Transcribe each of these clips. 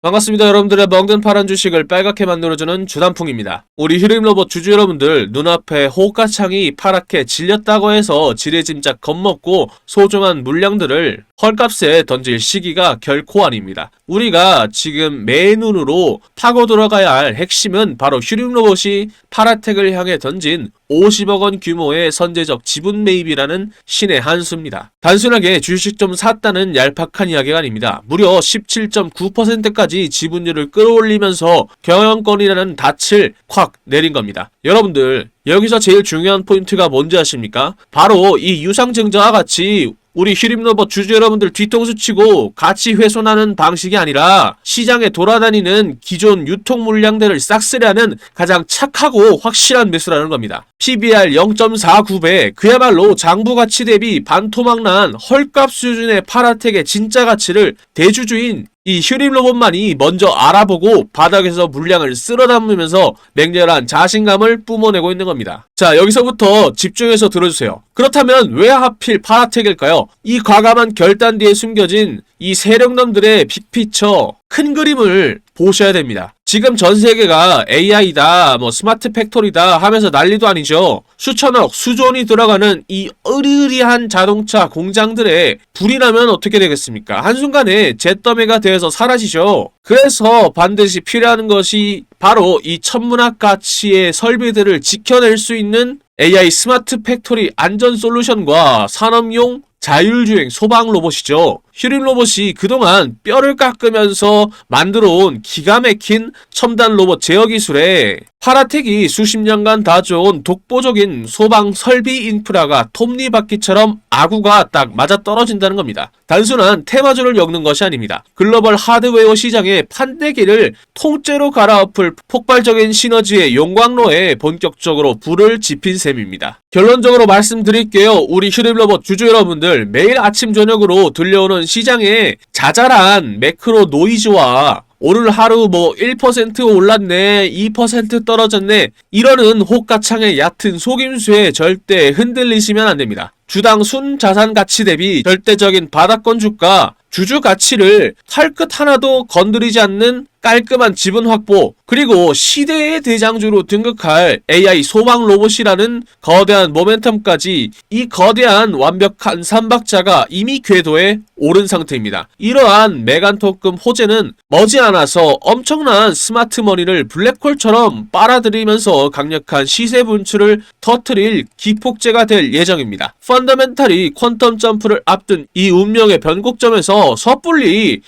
반갑습니다. 여러분들의 멍든 파란 주식을 빨갛게 만들어주는 주단풍입니다. 우리 휴림로봇 주주 여러분들, 눈앞에 호가창이 파랗게 질렸다고 해서 지레짐작 겁먹고 소중한 물량들을 헐값에 던질 시기가 결코 아닙니다. 우리가 지금 맨눈으로 파고 들어가야 할 핵심은 바로 휴림로봇이 파라텍을 향해 던진 50억 원 규모의 선제적 지분 매입이라는 신의 한 수입니다. 단순하게 주식 좀 샀다는 얄팍한 이야기가 아닙니다. 무려 17.9%까지 지분율을 끌어올리면서 경영권이라는 닻을 콱 내린 겁니다. 여러분들, 여기서 제일 중요한 포인트가 뭔지 아십니까? 바로 이 유상증자와 같이 우리 휴림로봇 주주 여러분들 뒤통수 치고 같이 훼손하는 방식이 아니라 시장에 돌아다니는 기존 유통 물량들을 싹쓸이하는 가장 착하고 확실한 매수라는 겁니다. PBR 0.49배, 그야말로 장부 가치 대비 반토막난 헐값 수준의 파라텍의 진짜 가치를 대주주인 이 휴림로봇만이 먼저 알아보고 바닥에서 물량을 쓸어 담으면서 맹렬한 자신감을 뿜어내고 있는 겁니다. 자, 여기서부터 집중해서 들어주세요. 그렇다면 왜 하필 파라텍일까요? 이 과감한 결단 뒤에 숨겨진 이 세력놈들의 빅피처, 큰 그림을 보셔야 됩니다. 지금 전 세계가 AI다, 스마트 팩토리다 하면서 난리도 아니죠. 수천억, 수조원이 들어가는 이 으리으리한 자동차 공장들에 불이 나면 어떻게 되겠습니까? 한순간에 잿더미가 되어서 사라지죠. 그래서 반드시 필요한 것이 바로 이 천문학 가치의 설비들을 지켜낼 수 있는 AI 스마트 팩토리 안전 솔루션과 산업용 자율주행 소방 로봇이죠. 휴림 로봇이 그동안 뼈를 깎으면서 만들어온 기가 막힌 첨단 로봇 제어 기술에 파라텍이 수십 년간 다져온 독보적인 소방 설비 인프라가 톱니바퀴처럼 아구가 딱 맞아떨어진다는 겁니다. 단순한 테마주를 엮는 것이 아닙니다. 글로벌 하드웨어 시장의 판대기를 통째로 갈아엎을 폭발적인 시너지의 용광로에 본격적으로 불을 지핀 셈입니다. 결론적으로 말씀드릴게요. 우리 휴림로봇 주주 여러분들, 매일 아침 저녁으로 들려오는 시장의 자잘한 매크로 노이즈와 오늘 하루 1% 올랐네, 2% 떨어졌네, 이러는 호가창의 얕은 속임수에 절대 흔들리시면 안됩니다. 주당 순자산 가치 대비 절대적인 바닥권 주가, 주주 가치를 칼끝 하나도 건드리지 않는 깔끔한 지분 확보, 그리고 시대의 대장주로 등극할 AI 소방 로봇이라는 거대한 모멘텀까지, 이 거대한 완벽한 삼박자가 이미 궤도에 오른 상태입니다. 이러한 메간토급 호재는 머지않아서 엄청난 스마트머니를 블랙홀처럼 빨아들이면서 강력한 시세 분출을 터뜨릴 기폭제가 될 예정입니다. 펀더멘탈이 퀀텀 점프를 앞둔 이 운명의 변곡점에서 섣불리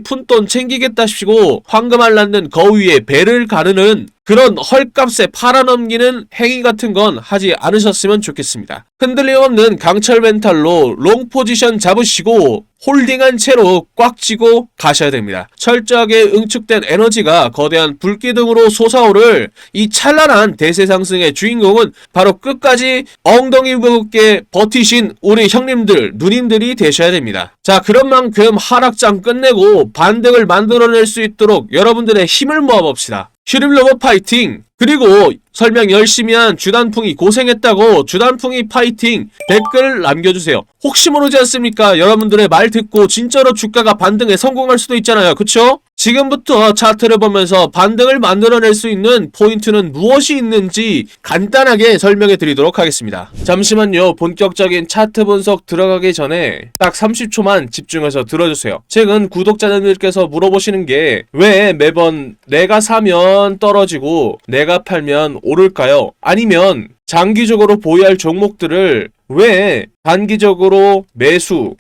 푼돈 챙기겠다시고 황금알 낳는 거위에 배를 가르는 그런 헐값에 팔아넘기는 행위 같은 건 하지 않으셨으면 좋겠습니다. 흔들림 없는 강철 멘탈로 롱 포지션 잡으시고 홀딩한 채로 꽉 쥐고 가셔야 됩니다. 철저하게 응축된 에너지가 거대한 불기둥으로 솟아오를 이 찬란한 대세 상승의 주인공은 바로 끝까지 엉덩이 무겁게 버티신 우리 형님들, 누님들이 되셔야 됩니다. 자, 그런 만큼 하락장 끝내고 반등을 만들어낼 수 있도록 여러분들의 힘을 모아봅시다. 휴림로봇 파이팅! 그리고 설명 열심히 한 주단풍이 고생했다고 주단풍이 파이팅 댓글 남겨주세요. 혹시 모르지 않습니까? 여러분들의 말 듣고 진짜로 주가가 반등에 성공할 수도 있잖아요. 그쵸? 지금부터 차트를 보면서 반등을 만들어낼 수 있는 포인트는 무엇이 있는지 간단하게 설명해 드리도록 하겠습니다. 잠시만요. 본격적인 차트 분석 들어가기 전에 딱 30초만 집중해서 들어주세요. 최근 구독자님들께서 물어보시는 게 왜 매번 내가 사면 떨어지고 내가 팔면 오를까요? 아니면 장기적으로 보유할 종목들을 왜 단기적으로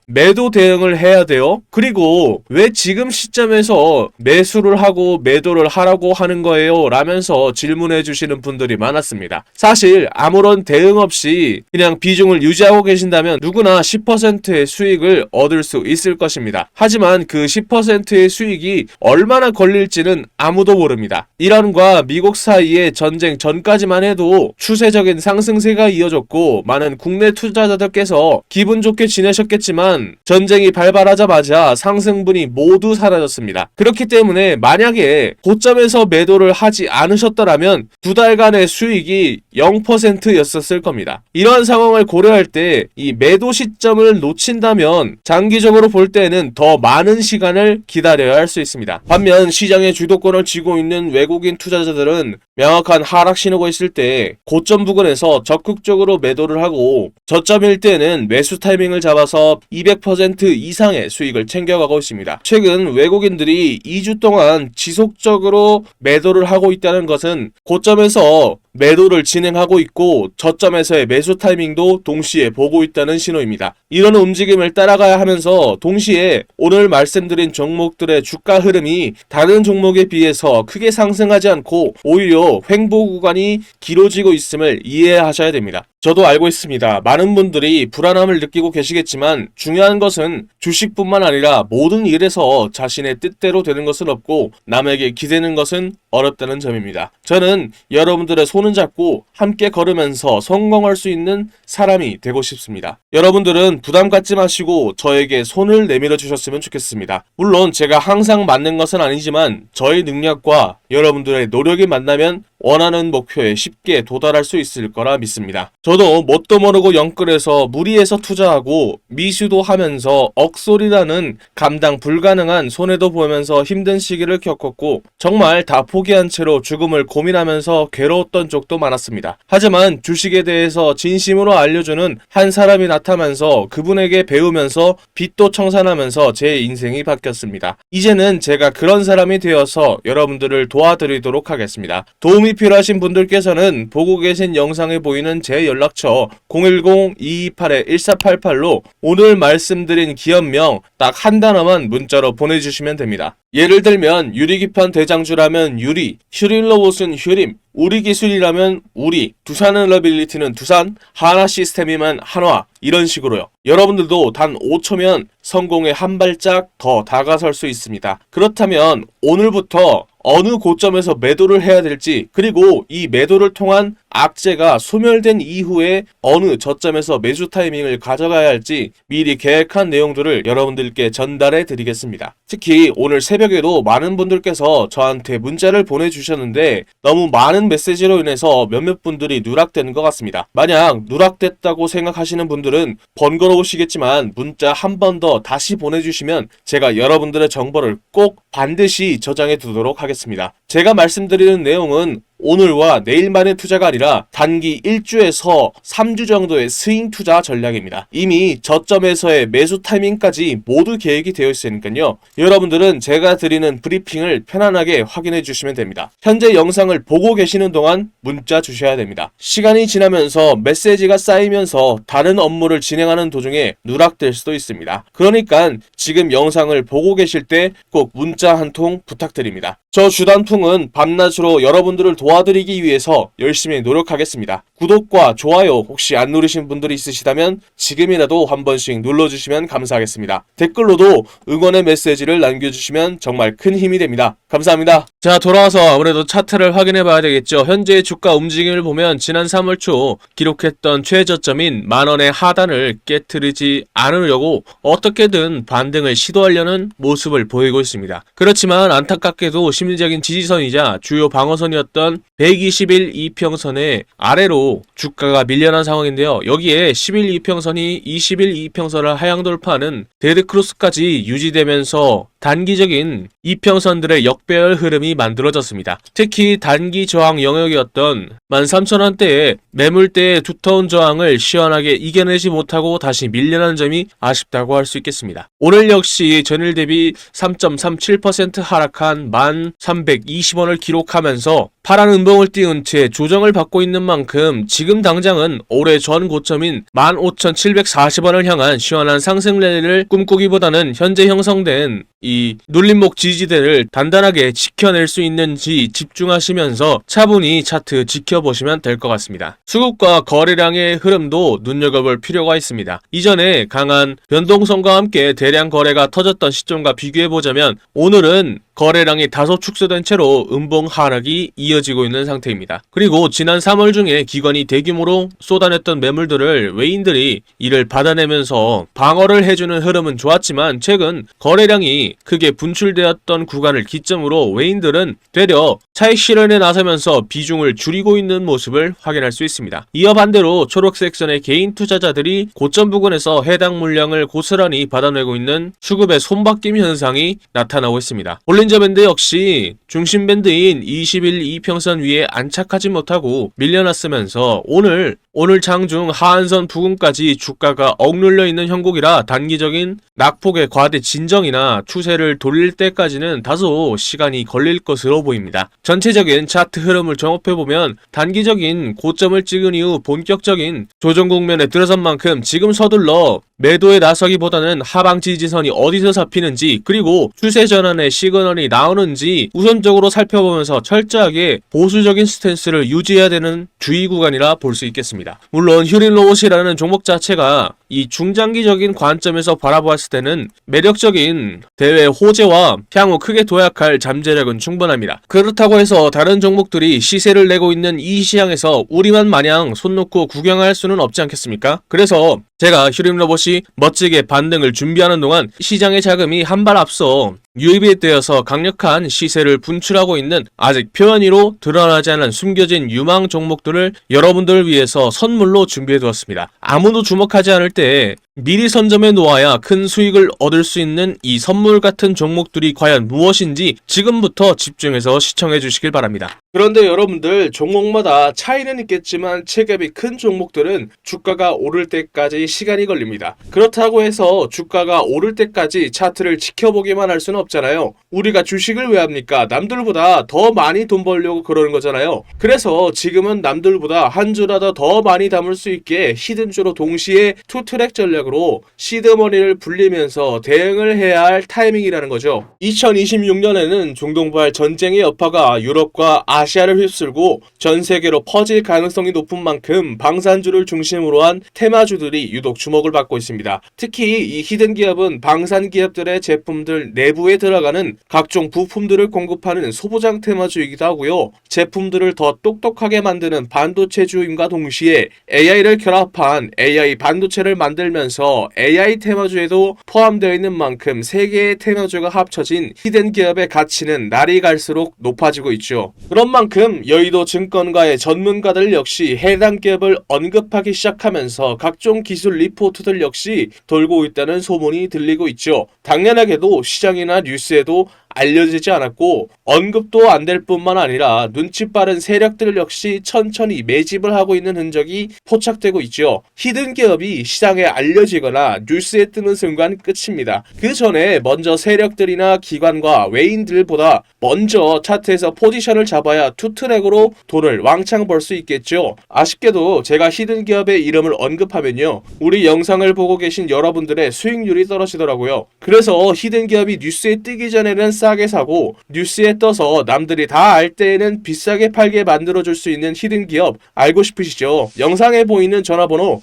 매도 대응을 해야 돼요? 그리고 왜 지금 시점에서 매수를 하고 매도를 하라고 하는 거예요? 라면서 질문해 주시는 분들이 많았습니다. 사실 아무런 대응 없이 그냥 비중을 유지하고 계신다면 누구나 10%의 수익을 얻을 수 있을 것입니다. 하지만 그 10%의 수익이 얼마나 걸릴지는 아무도 모릅니다. 이란과 미국 사이의 전쟁 전까지만 해도 추세적인 상승세가 이어졌고 많은 국내 투자자들께서 기분 좋게 지내셨겠지만 전쟁이 발발하자마자 상승분이 모두 사라졌습니다. 그렇기 때문에 만약에 고점에서 매도를 하지 않으셨더라면 두 달간의 수익이 0%였었을 겁니다. 이러한 상황을 고려할 때 이 매도 시점을 놓친다면 장기적으로 볼 때는 더 많은 시간을 기다려야 할 수 있습니다. 반면 시장의 주도권을 쥐고 있는 외국인 투자자들은 명확한 하락 신호가 있을 때 고점 부근에서 적극적으로 매도를 하고 저점일 때는 매수 타이밍을 잡아서 200% 이상의 수익을 챙겨가고 있습니다. 최근 외국인들이 2주 동안 지속적으로 매도를 하고 있다는 것은 고점에서 매도를 진행하고 있고 저점에서의 매수 타이밍도 동시에 보고 있다는 신호입니다. 이런 움직임을 따라가야 하면서 동시에 오늘 말씀드린 종목들의 주가 흐름이 다른 종목에 비해서 크게 상승하지 않고 오히려 횡보 구간이 길어지고 있음을 이해하셔야 됩니다. 저도 알고 있습니다. 많은 분들이 불안함을 느끼고 계시겠지만 중요한 것은 주식뿐만 아니라 모든 일에서 자신의 뜻대로 되는 것은 없고 남에게 기대는 것은 어렵다는 점입니다. 저는 여러분들의 손을 잡고 함께 걸으면서 성공할 수 있는 사람이 되고 싶습니다. 여러분들은 부담 갖지 마시고 저에게 손을 내밀어 주셨으면 좋겠습니다. 물론 제가 항상 맞는 것은 아니지만 저의 능력과 여러분들의 노력이 만나면 원하는 목표에 쉽게 도달할 수 있을 거라 믿습니다. 저도 뭣도 모르고 영끌해서 무리해서 투자하고 미수도 하면서 억소리라는 감당 불가능한 손해도 보면서 힘든 시기를 겪었고 정말 다 포기한 채로 죽음을 고민하면서 괴로웠던 적도 많았습니다. 하지만 주식에 대해서 진심으로 알려주는 한 사람이 나타나면서 그분에게 배우면서 빚도 청산하면서 제 인생이 바뀌었습니다. 이제는 제가 그런 사람이 되어서 여러분들을 도와드리도록 하겠습니다. 도움이 필요하신 분들께서는 보고 계신 영상에 보이는 제 연락처 010-228-1488로 오늘 말씀드린 기업명 딱 한 단어만 문자로 보내주시면 됩니다. 예를 들면 유리기판 대장주라면 유리, 휴림로봇은 휴림, 우리기술이라면 우리, 두산을러빌리티는 두산, 하나시스템이면 한화 이런 식으로요. 여러분들도 단 5초면 성공에 한 발짝 더 다가설 수 있습니다. 그렇다면 오늘부터 어느 고점에서 매도를 해야 될지 그리고 이 매도를 통한 악재가 소멸된 이후에 어느 저점에서 매수 타이밍을 가져가야 할지 미리 계획한 내용들을 여러분들께 전달해 드리겠습니다. 특히 오늘 새벽에도 많은 분들께서 저한테 문자를 보내주셨는데 너무 많은 메시지로 인해서 몇몇 분들이 누락되는 것 같습니다. 만약 누락됐다고 생각하시는 분들은 번거로우시겠지만 문자 한 번 더 다시 보내주시면 제가 여러분들의 정보를 꼭 반드시 저장해 두도록 하겠습니다. 제가 말씀드리는 내용은 오늘과 내일만의 투자가 아니라 단기 1주에서 3주 정도의 스윙 투자 전략입니다. 이미 저점에서의 매수 타이밍까지 모두 계획이 되어 있으니까요. 여러분들은 제가 드리는 브리핑을 편안하게 확인해 주시면 됩니다. 현재 영상을 보고 계시는 동안 문자 주셔야 됩니다. 시간이 지나면서 메시지가 쌓이면서 다른 업무를 진행하는 도중에 누락될 수도 있습니다. 그러니까 지금 영상을 보고 계실 때 꼭 문자 한 통 부탁드립니다. 저 주단풍은 밤낮으로 여러분들을 도와드리기 위해서 열심히 노력하겠습니다. 구독과 좋아요 혹시 안 누르신 분들이 있으시다면 지금이라도 한 번씩 눌러주시면 감사하겠습니다. 댓글로도 응원의 메시지를 남겨주시면 정말 큰 힘이 됩니다. 감사합니다. 자, 돌아와서 아무래도 차트를 확인해 봐야 되겠죠. 현재의 주가 움직임을 보면 지난 3월 초 기록했던 최저점인 만원의 하단을 깨트리지 않으려고 어떻게든 반등을 시도하려는 모습을 보이고 있습니다. 그렇지만 안타깝게도 심리적인 지지선이자 주요 방어선이었던 120일 이평선의 아래로 주가가 밀려난 상황인데요. 여기에 10일 이평선이 20일 이평선을 하향 돌파하는 데드크로스까지 유지되면서 단기적인 이평선들의 역배열 흐름이 만들어졌습니다. 특히 단기 저항 영역이었던 13,000원대의 매물대의 두터운 저항을 시원하게 이겨내지 못하고 다시 밀려난 점이 아쉽다고 할 수 있겠습니다. 오늘 역시 전일 대비 3.37% 하락한 1,320원을 기록하면서 파란 음봉을 띄운 채 조정을 받고 있는 만큼 지금 당장은 올해 전 고점인 15,740원을 향한 시원한 상승 랠리를 꿈꾸기보다는 현재 형성된 이 눌림목 지지대를 단단하게 지켜낼 수 있는지 집중하시면서 차분히 차트 지켜보시면 될 것 같습니다. 수급과 거래량의 흐름도 눈여겨볼 필요가 있습니다. 이전에 강한 변동성과 함께 대량 거래가 터졌던 시점과 비교해보자면 오늘은 거래량이 다소 축소된 채로 음봉 하락이 이어지고 있는 상태입니다. 그리고 지난 3월 중에 기관이 대규모로 쏟아냈던 매물들을 외인들이 이를 받아내면서 방어를 해주는 흐름은 좋았지만 최근 거래량이 크게 분출되었던 구간을 기점으로 외인들은 되려 차익 실현에 나서면서 비중을 줄이고 있는 모습을 확인할 수 있습니다. 이어 반대로 초록색선의 개인 투자자들이 고점 부근에서 해당 물량을 고스란히 받아내고 있는 수급의 손바뀜 현상이 나타나고 있습니다. 볼린저 밴드 역시 중심 밴드인 20일 이평선 위에 안착하지 못하고 밀려났으면서 오늘 장중 하한선 부근까지 주가가 억눌려 있는 형국이라 단기적인 낙폭의 과대 진정이나 추세를 돌릴 때까지는 다소 시간이 걸릴 것으로 보입니다. 전체적인 차트 흐름을 종합해보면 단기적인 고점을 찍은 이후 본격적인 조정 국면에 들어선 만큼 지금 서둘러 매도에 나서기보다는 하방 지지선이 어디서 잡히는지 그리고 추세 전환의 시그널이 나오는지 우선적으로 살펴보면서 철저하게 보수적인 스탠스를 유지해야 되는 주의 구간이라 볼 수 있겠습니다. 물론 휴린로봇이라는 종목 자체가 이 중장기적인 관점에서 바라보았을 때는 매력적인 대외 호재와 향후 크게 도약할 잠재력은 충분합니다. 그렇다고 해서 다른 종목들이 시세를 내고 있는 이 시장에서 우리만 마냥 손 놓고 구경할 수는 없지 않겠습니까? 그래서 제가 휴림로봇이 멋지게 반등을 준비하는 동안 시장의 자금이 한 발 앞서 유입이 되어서 강력한 시세를 분출하고 있는 아직 표현이로 드러나지 않은 숨겨진 유망 종목들을 여러분들을 위해서 선물로 준비해두었습니다. 아무도 주목하지 않을 때 미리 선점해 놓아야 큰 수익을 얻을 수 있는 이 선물 같은 종목들이 과연 무엇인지 지금부터 집중해서 시청해 주시길 바랍니다. 그런데 여러분들 종목마다 차이는 있겠지만 체급이 큰 종목들은 주가가 오를 때까지 시간이 걸립니다. 그렇다고 해서 주가가 오를 때까지 차트를 지켜보기만 할 수는 없잖아요. 우리가 주식을 왜 합니까? 남들보다 더 많이 돈 벌려고 그러는 거잖아요. 그래서 지금은 남들보다 한 주라도 더 많이 담을 수 있게 히든주로 동시에 투트랙 전략으로 시드머니를 불리면서 대응을 해야 할 타이밍이라는 거죠. 2026년에는 중동발 전쟁의 여파가 유럽과 아시아를 휩쓸고 전 세계로 퍼질 가능성이 높은 만큼 방산주를 중심으로 한 테마주들이 유독 주목을 받고 있습니다. 특히 이 히든 기업은 방산 기업들의 제품들 내부에 들어가는 각종 부품들을 공급하는 소부장 테마주이기도 하고요. 제품들을 더 똑똑하게 만드는 반도체주임과 동시에 AI를 결합한 AI 반도체를 만들면서 AI 테마주에도 포함되어 있는 만큼 세 개의 테마주가 합쳐진 히든 기업의 가치는 날이 갈수록 높아지고 있죠. 그런 만큼 여의도 증권가의 전문가들 역시 해당 기업을 언급하기 시작하면서 각종 기술 리포트들 역시 돌고 있다는 소문이 들리고 있죠. 당연하게도 시장이나 뉴스에도 알려지지 않았고 언급도 안 될 뿐만 아니라 눈치 빠른 세력들 역시 천천히 매집을 하고 있는 흔적이 포착되고 있죠. 히든 기업이 시장에 알려지거나 뉴스에 뜨는 순간 끝입니다. 그 전에 먼저 세력들이나 기관과 외인들보다 먼저 차트에서 포지션을 잡아야 투트랙으로 돈을 왕창 벌 수 있겠죠. 아쉽게도 제가 히든 기업의 이름을 언급하면요, 우리 영상을 보고 계신 여러분들의 수익률이 떨어지더라고요. 그래서 히든 기업이 뉴스에 뜨기 전에는 싸게 사고 뉴스에 떠서 남들이 다 알 때에는 비싸게 팔게 만들어줄 수 있는 히든 기업 알고 싶으시죠? 영상에 보이는 전화번호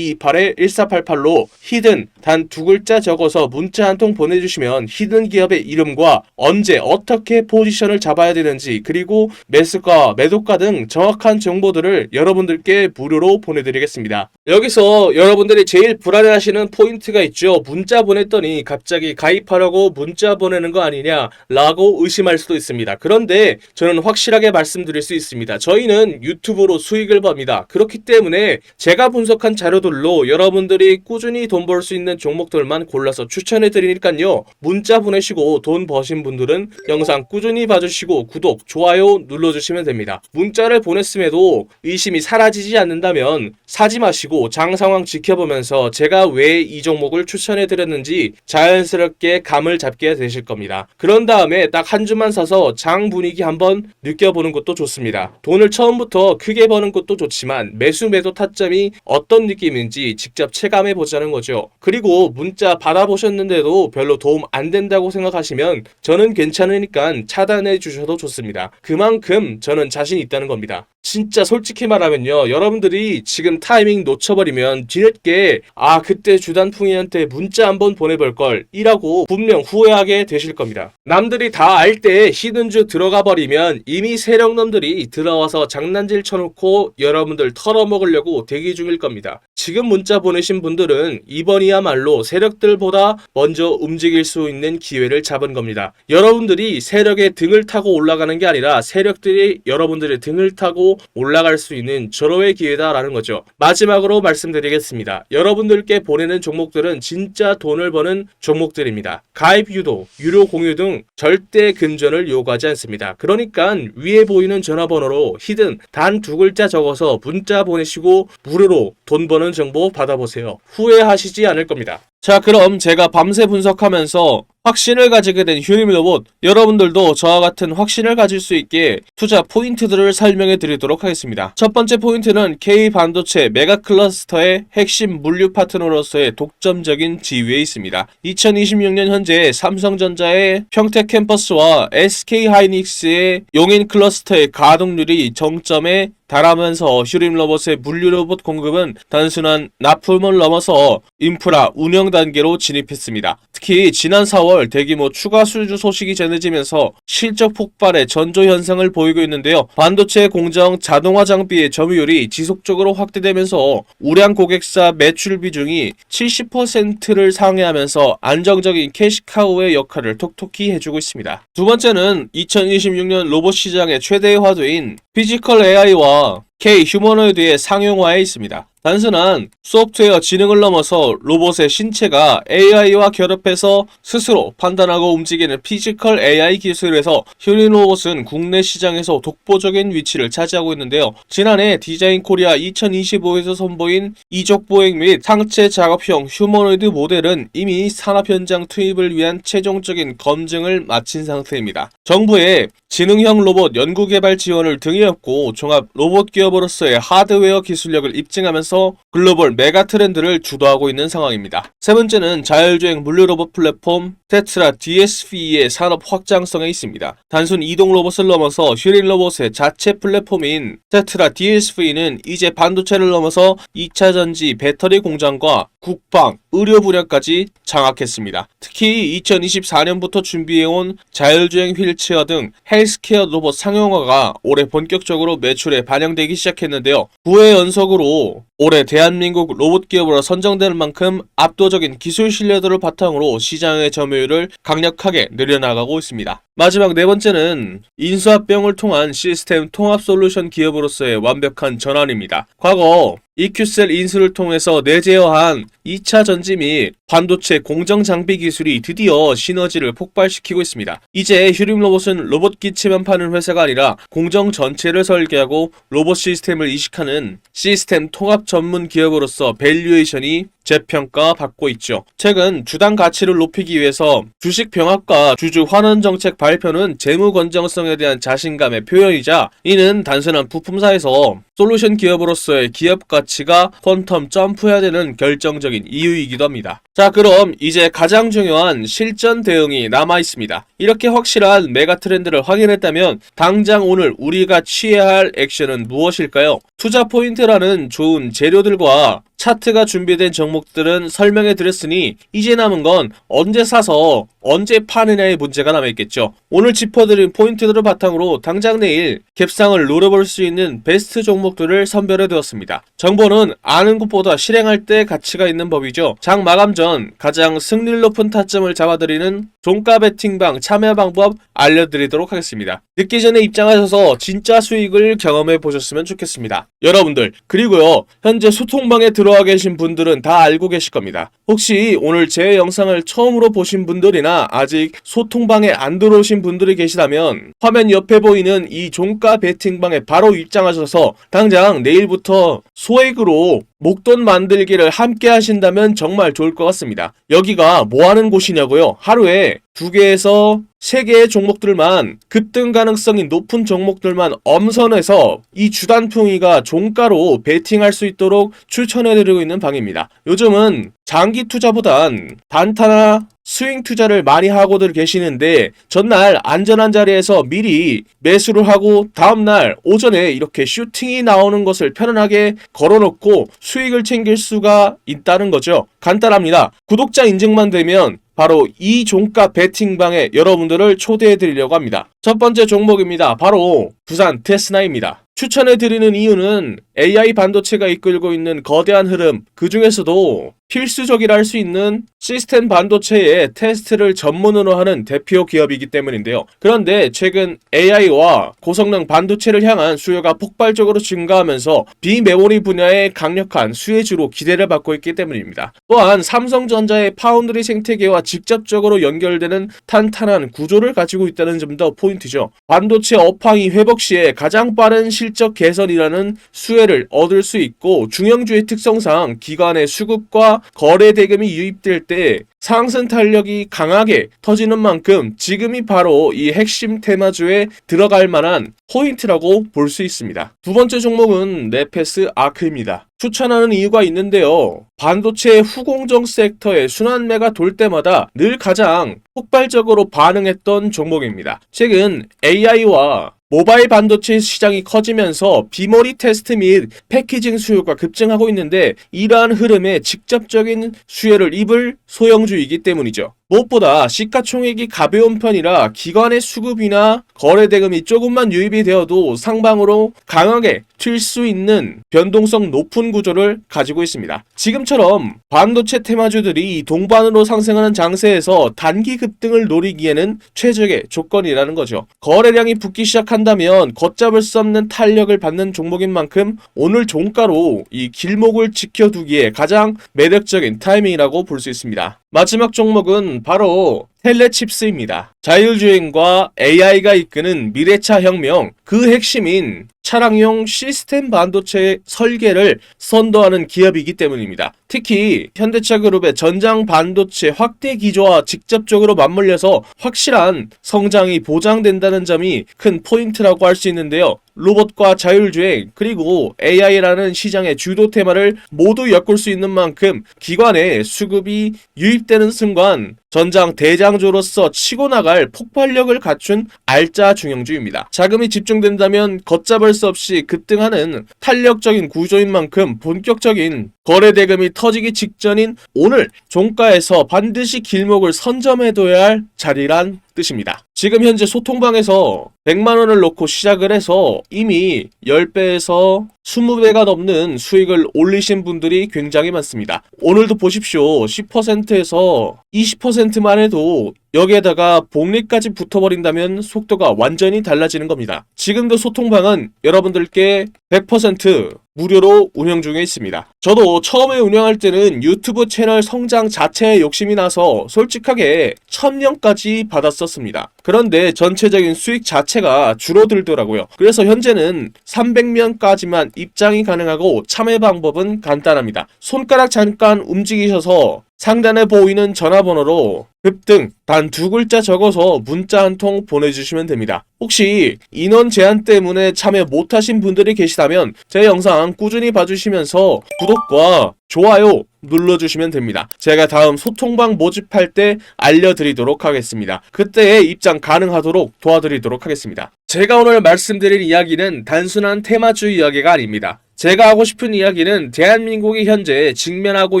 010-2228-1488로 히든 단 두 글자 적어서 문자 한 통 보내주시면 히든 기업의 이름과 언제 어떻게 포지션을 잡아야 되는지 그리고 매수가 매도가 등 정확한 정보들을 여러분들께 무료로 보내드리겠습니다. 여기서 여러분들이 제일 불안해하시는 포인트가 있죠. 문자 보냈더니 갑자기 가입하라고 문자 보내는 거 아니냐 라고 의심할 수도 있습니다. 그런데 저는 확실하게 말씀드릴 수 있습니다. 저희는 유튜브로 수익을 법니다. 그렇기 때문에 제가 분석한 자료들로 여러분들이 꾸준히 돈 벌 수 있는 종목들만 골라서 추천해 드리니까요. 문자 보내시고 돈 버신 분들은 영상 꾸준히 봐주시고 구독, 좋아요 눌러주시면 됩니다. 문자를 보냈음에도 의심이 사라지지 않는다면 사지 마시고 장 상황 지켜보면서 제가 왜 이 종목을 추천해 드렸는지 자연스럽게 감을 잡게 되실 겁니다. 그런 다음에 딱 한 주만 사서 장 분위기 한번 느껴보는 것도 좋습니다. 돈을 처음부터 크게 버는 것도 좋지만 매수 매도 타점이 어떤 느낌인지 직접 체감해 보자는 거죠. 그리고 문자 받아보셨는데도 별로 도움 안 된다고 생각하시면 저는 괜찮으니까 차단해 주셔도 좋습니다. 그만큼 저는 자신 있다는 겁니다. 진짜 솔직히 말하면요. 여러분들이 지금 타이밍 놓쳐버리면 뒤늦게 그때 주단풍이한테 문자 한번 보내볼 걸 이라고 분명 후회하게 되실 겁니다. 남들이 다 알 때 히든즈 들어가 버리면 이미 세력놈들이 들어와서 장난질 쳐놓고 여러분들 털어먹으려고 대기 중일 겁니다. 지금 문자 보내신 분들은 이번이야말로 세력들보다 먼저 움직일 수 있는 기회를 잡은 겁니다. 여러분들이 세력의 등을 타고 올라가는 게 아니라 세력들이 여러분들의 등을 타고 올라갈 수 있는 절호의 기회다라는 거죠. 마지막으로 말씀드리겠습니다. 여러분들께 보내는 종목들은 진짜 돈을 버는 종목들입니다. 가입 유도, 유료 공유 등 절대 금전을 요구하지 않습니다. 그러니까 위에 보이는 전화번호로 히든 단 2글자 적어서 문자 보내시고 무료로 돈 버는 정보 받아보세요. 후회하시지 않을 겁니다. 자, 그럼 제가 밤새 분석하면서 확신을 가지게 된 휴림로봇, 여러분들도 저와 같은 확신을 가질 수 있게 투자 포인트들을 설명해 드리도록 하겠습니다. 첫 번째 포인트는 K반도체 메가클러스터의 핵심 물류 파트너로서의 독점적인 지위에 있습니다. 2026년 현재 삼성전자의 평택 캠퍼스와 SK하이닉스의 용인 클러스터의 가동률이 정점에 달하면서 휴림로봇의 물류로봇 공급은 단순한 납품을 넘어서 인프라 운영 단계로 진입했습니다. 특히 지난 4월 대규모 추가 수주 소식이 전해지면서 실적 폭발의 전조 현상을 보이고 있는데요. 반도체 공정 자동화 장비의 점유율이 지속적으로 확대되면서 우량 고객사 매출 비중이 70%를 상회하면서 안정적인 캐시카우의 역할을 톡톡히 해주고 있습니다. 두 번째는 2026년 로봇 시장의 최대의 화두인 피지컬 AI와 K 휴머노이드의 상용화에 있습니다. 단순한 소프트웨어 지능을 넘어서 로봇의 신체가 AI와 결합해서 스스로 판단하고 움직이는 피지컬 AI 기술에서 휴림로봇은 국내 시장에서 독보적인 위치를 차지하고 있는데요. 지난해 디자인 코리아 2025에서 선보인 이족 보행 및 상체 작업형 휴머노이드 모델은 이미 산업 현장 투입을 위한 최종적인 검증을 마친 상태입니다. 정부의 지능형 로봇 연구개발 지원을 등에 업고 종합 로봇 기업으로서의 하드웨어 기술력을 입증하면서 글로벌 메가 트렌드를 주도하고 있는 상황입니다. 세 번째는 자율주행 물류 로봇 플랫폼 테트라 DSV의 산업 확장성에 있습니다. 단순 이동 로봇을 넘어서 휴림 로봇의 자체 플랫폼인 테트라 DSV는 이제 반도체를 넘어서 2차 전지 배터리 공장과 국방, 의료 분야까지 장악했습니다. 특히 2024년부터 준비해온 자율주행 휠체어 등 헬스케어 로봇 상용화가 올해 본격적으로 매출에 반영되기 시작했는데요. 9회 연속으로 올해 대한민국 로봇 기업으로 선정되는 만큼 압도적인 기술 신뢰도를 바탕으로 시장의 점유율을 강력하게 늘려나가고 있습니다. 마지막 네 번째는 인수합병을 통한 시스템 통합 솔루션 기업으로서의 완벽한 전환입니다. 과거 EQ셀 인수를 통해서 내재화한 2차 전지 및 반도체 공정 장비 기술이 드디어 시너지를 폭발시키고 있습니다. 이제 휴림로봇은 로봇 기체만 파는 회사가 아니라 공정 전체를 설계하고 로봇 시스템을 이식하는 시스템 통합 전문 기업으로서 밸류에이션이 재평가 받고 있죠. 최근 주당 가치를 높이기 위해서 주식 병합과 주주 환원 정책 발표는 재무 건전성에 대한 자신감의 표현이자 이는 단순한 부품사에서 솔루션 기업으로서의 기업 가치가 퀀텀 점프해야 되는 결정적인 이유이기도 합니다. 자, 그럼 이제 가장 중요한 실전 대응이 남아 있습니다. 이렇게 확실한 메가 트렌드를 확인했다면 당장 오늘 우리가 취해야 할 액션은 무엇일까요? 투자 포인트라는 좋은 재료들과 차트가 준비된 종목들은 설명해 드렸으니 이제 남은 건 언제 사서 언제 파느냐의 문제가 남아있겠죠. 오늘 짚어드린 포인트들을 바탕으로 당장 내일 갭상을 노려볼 수 있는 베스트 종목들을 선별해 두었습니다. 정보는 아는 것보다 실행할 때 가치가 있는 법이죠. 장 마감 전 가장 승률 높은 타점을 잡아드리는 종가 베팅방 참여 방법 알려드리도록 하겠습니다. 늦기 전에 입장하셔서 진짜 수익을 경험해 보셨으면 좋겠습니다. 여러분들, 그리고요, 현재 소통방에 들어와 계신 분들은 다 알고 계실 겁니다. 혹시 오늘 제 영상을 처음으로 보신 분들이나 아직 소통방에 안 들어오신 분들이 계시다면 화면 옆에 보이는 이 종가 베팅방에 바로 입장하셔서 당장 내일부터 소액으로 목돈 만들기를 함께 하신다면 정말 좋을 것 같습니다. 여기가 뭐 하는 곳이냐고요? 하루에 2개에서 3개의 종목들만, 급등 가능성이 높은 종목들만 엄선해서 이 주단풍이가 종가로 베팅할 수 있도록 추천해드리고 있는 방입니다. 요즘은 장기 투자보단 단타나 스윙 투자를 많이 하고들 계시는데, 전날 안전한 자리에서 미리 매수를 하고 다음날 오전에 이렇게 슈팅이 나오는 것을 편안하게 걸어놓고 수익을 챙길 수가 있다는 거죠. 간단합니다. 구독자 인증만 되면 바로 이 종가 베팅방에 여러분들을 초대해 드리려고 합니다. 첫 번째 종목입니다. 바로 부산 테스나입니다. 추천해드리는 이유는 AI 반도체가 이끌고 있는 거대한 흐름, 그 중에서도 필수적이라 할 수 있는 시스템 반도체의 테스트를 전문으로 하는 대표 기업이기 때문인데요. 그런데 최근 AI와 고성능 반도체를 향한 수요가 폭발적으로 증가하면서 비메모리 분야의 강력한 수혜주로 기대를 받고 있기 때문입니다. 또한 삼성전자의 파운드리 생태계와 직접적으로 연결되는 탄탄한 구조를 가지고 있다는 점도 포인트죠. 반도체 업황이 회복 시에 가장 빠른 실적 개선이라는 수혜를 얻을 수 있고, 중형주의 특성상 기관의 수급과 거래 대금이 유입될 때 상승 탄력이 강하게 터지는 만큼 지금이 바로 이 핵심 테마주에 들어갈 만한 포인트라고 볼 수 있습니다. 두 번째 종목은 네페스 아크입니다. 추천하는 이유가 있는데요. 반도체 후공정 섹터의 순환매가 돌 때마다 늘 가장 폭발적으로 반응했던 종목입니다. 최근 AI와 모바일 반도체 시장이 커지면서 비머리 테스트 및 패키징 수요가 급증하고 있는데, 이러한 흐름에 직접적인 수혜를 입을 소형주이기 때문이죠. 무엇보다 시가총액이 가벼운 편이라 기관의 수급이나 거래 대금이 조금만 유입이 되어도 상방으로 강하게 튈 수 있는 변동성 높은 구조를 가지고 있습니다. 지금처럼 반도체 테마주들이 동반으로 상승하는 장세에서 단기 급등을 노리기에는 최적의 조건이라는 거죠. 거래량이 붙기 시작한다면 걷잡을 수 없는 탄력을 받는 종목인 만큼 오늘 종가로 이 길목을 지켜두기에 가장 매력적인 타이밍이라고 볼 수 있습니다. 마지막 종목은 바로 텔레칩스입니다. 자율주행과 AI가 이끄는 미래차 혁명, 그 핵심인 차량용 시스템 반도체 설계를 선도하는 기업이기 때문입니다. 특히 현대차 그룹의 전장 반도체 확대 기조와 직접적으로 맞물려서 확실한 성장이 보장된다는 점이 큰 포인트라고 할 수 있는데요. 로봇과 자율주행 그리고 AI라는 시장의 주도 테마를 모두 엮을 수 있는 만큼 기관의 수급이 유입되는 순간 전장 대장주로서 치고 나갈 폭발력을 갖춘 알짜 중형주입니다. 자금이 집중된다면 걷잡을 수 없이 급등하는 탄력적인 구조인 만큼 본격적인 거래 대금이 터지기 직전인 오늘 종가에서 반드시 길목을 선점해둬야 할 자리란 뜻입니다. 지금 현재 소통방에서 100만원을 놓고 시작을 해서 이미 10배에서 20배가 넘는 수익을 올리신 분들이 굉장히 많습니다. 오늘도 보십시오. 10%에서 20%만 해도 여기에다가 복리까지 붙어버린다면 속도가 완전히 달라지는 겁니다. 지금도 소통방은 여러분들께 100% 무료로 운영 중에 있습니다. 저도 처음에 운영할 때는 유튜브 채널 성장 자체에 욕심이 나서 솔직하게 1000명까지 받았었습니다. 그런데 전체적인 수익 자체가 줄어들더라고요. 그래서 현재는 300명까지만 입장이 가능하고 참여 방법은 간단합니다. 손가락 잠깐 움직이셔서 상단에 보이는 전화번호로 급등 단 2글자 적어서 문자 한 통 보내주시면 됩니다. 혹시 인원 제한 때문에 참여 못하신 분들이 계시다면 제 영상 꾸준히 봐주시면서 구독과 좋아요 눌러주시면 됩니다. 제가 다음 소통방 모집할 때 알려드리도록 하겠습니다. 그때에 입장 가능하도록 도와드리도록 하겠습니다. 제가 오늘 말씀드릴 이야기는 단순한 테마주 이야기가 아닙니다. 제가 하고 싶은 이야기는 대한민국이 현재 직면하고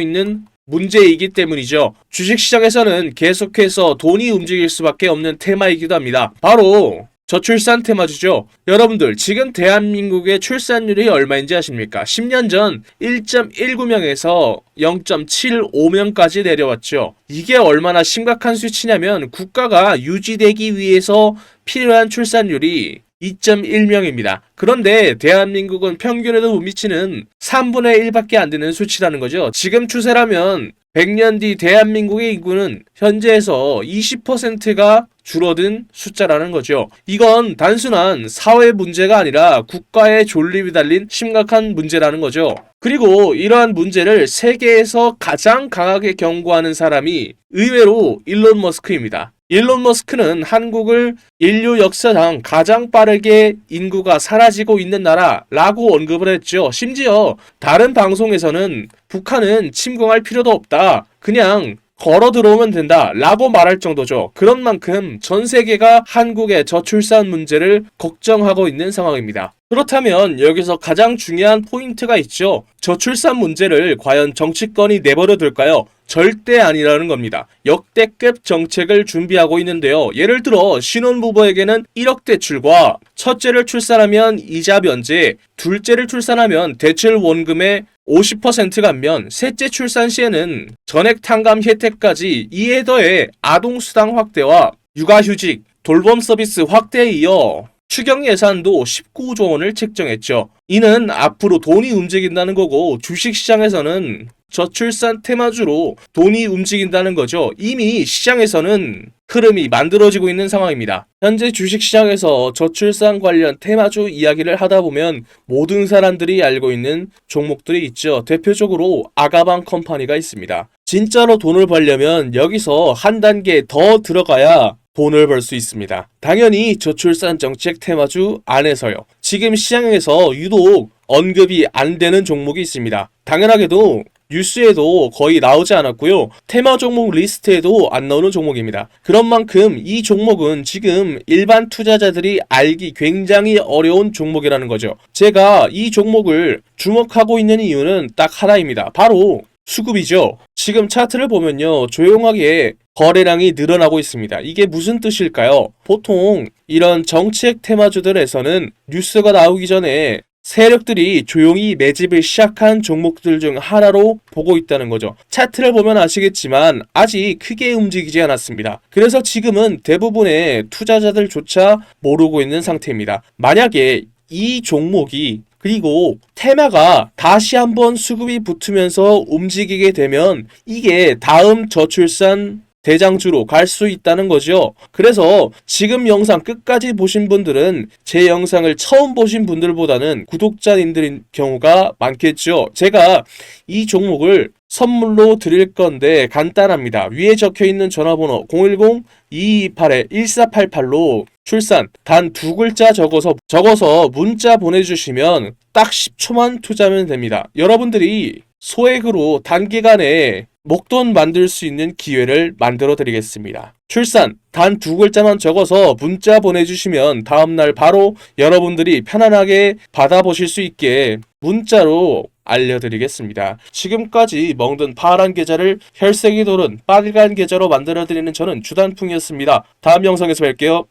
있는 문제이기 때문이죠. 주식시장에서는 계속해서 돈이 움직일 수밖에 없는 테마이기도 합니다. 바로 저출산 테마주죠. 여러분들 지금 대한민국의 출산율이 얼마인지 아십니까? 10년 전 1.19명에서 0.75명까지 내려왔죠. 이게 얼마나 심각한 수치냐면 국가가 유지되기 위해서 필요한 출산율이 2.1명입니다. 그런데 대한민국은 평균에도 못 미치는 3분의 1밖에 안 되는 수치라는 거죠. 지금 추세라면 100년 뒤 대한민국의 인구는 현재에서 20%가 줄어든 숫자라는 거죠. 이건 단순한 사회 문제가 아니라 국가의 존립이 달린 심각한 문제라는 거죠. 그리고 이러한 문제를 세계에서 가장 강하게 경고하는 사람이 의외로 일론 머스크입니다. 일론 머스크는 한국을 인류 역사상 가장 빠르게 인구가 사라지고 있는 나라라고 언급을 했죠. 심지어 다른 방송에서는 북한은 침공할 필요도 없다. 그냥 걸어 들어오면 된다 라고 말할 정도죠. 그런 만큼 전 세계가 한국의 저출산 문제를 걱정하고 있는 상황입니다. 그렇다면 여기서 가장 중요한 포인트가 있죠. 저출산 문제를 과연 정치권이 내버려 둘까요? 절대 아니라는 겁니다. 역대급 정책을 준비하고 있는데요. 예를 들어 신혼부부에게는 1억 대출과 첫째를 출산하면 이자 면제, 둘째를 출산하면 대출 원금의 50% 감면, 셋째 출산 시에는 전액 탕감 혜택까지, 이에 더해 아동수당 확대와 육아휴직, 돌봄 서비스 확대에 이어 추경 예산도 19조 원을 책정했죠. 이는 앞으로 돈이 움직인다는 거고 주식시장에서는 저출산 테마주로 돈이 움직인다는 거죠. 이미 시장에서는 흐름이 만들어지고 있는 상황입니다. 현재 주식시장에서 저출산 관련 테마주 이야기를 하다 보면 모든 사람들이 알고 있는 종목들이 있죠. 대표적으로 아가방 컴퍼니가 있습니다. 진짜로 돈을 벌려면 여기서 한 단계 더 들어가야 돈을 벌 수 있습니다. 당연히 저출산 정책 테마주 안에서요. 지금 시장에서 유독 언급이 안 되는 종목이 있습니다. 당연하게도 뉴스에도 거의 나오지 않았고요. 테마 종목 리스트에도 안 나오는 종목입니다. 그런 만큼 이 종목은 지금 일반 투자자들이 알기 굉장히 어려운 종목이라는 거죠. 제가 이 종목을 주목하고 있는 이유는 딱 하나입니다. 바로 수급이죠. 지금 차트를 보면요. 조용하게 거래량이 늘어나고 있습니다. 이게 무슨 뜻일까요? 보통 이런 정책 테마주들에서는 뉴스가 나오기 전에 세력들이 조용히 매집을 시작한 종목들 중 하나로 보고 있다는 거죠. 차트를 보면 아시겠지만 아직 크게 움직이지 않았습니다. 그래서 지금은 대부분의 투자자들조차 모르고 있는 상태입니다. 만약에 이 종목이 그리고 테마가 다시 한번 수급이 붙으면서 움직이게 되면 이게 다음 저출산 대장주로 갈 수 있다는 거죠. 그래서 지금 영상 끝까지 보신 분들은 제 영상을 처음 보신 분들보다는 구독자님들인 경우가 많겠죠. 제가 이 종목을 선물로 드릴 건데 간단합니다. 위에 적혀있는 전화번호 010-228-1488로 출산 단 2글자 적어서 문자 보내주시면 딱 10초만 투자하면 됩니다. 여러분들이 소액으로 단기간에 목돈 만들 수 있는 기회를 만들어 드리겠습니다. 출산 단 2글자만 적어서 문자 보내주시면 다음날 바로 여러분들이 편안하게 받아보실 수 있게 문자로 알려드리겠습니다. 지금까지 먹는 파란 계좌를 혈색이 도는 빨간 계좌로 만들어드리는 저는 주단풍이었습니다. 다음 영상에서 뵐게요.